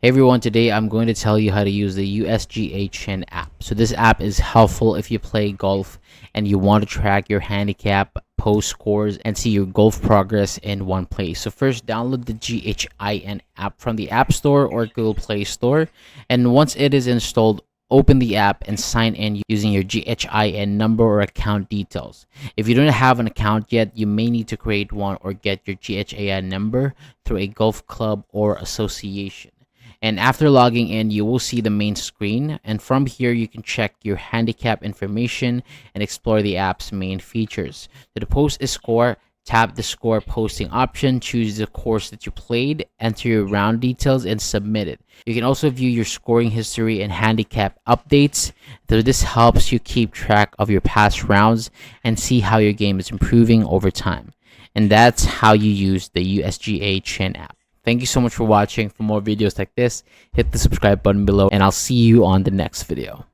Hey everyone, today I'm going to tell you how to use the USGA Chin app. So this app is helpful if you play golf and you want to track your handicap, post scores, and see your golf progress in one place. So first, download the GHIN app from the App Store or Google Play Store. And once it is installed, open the app and sign in using your GHIN number or account details. If you don't have an account yet, you may need to create one or get your GHIN number through a golf club or association. And after logging in, you will see the main screen, and from here you can check your handicap information and explore the app's main features. So to post a score, tap the score posting option, choose the course that you played, enter your round details, and submit it. You can also view your scoring history and handicap updates. So this helps you keep track of your past rounds and see how your game is improving over time. And that's how you use the USGA Chin app. Thank you so much for watching. For more videos like this, hit the subscribe button below, and I'll see you on the next video.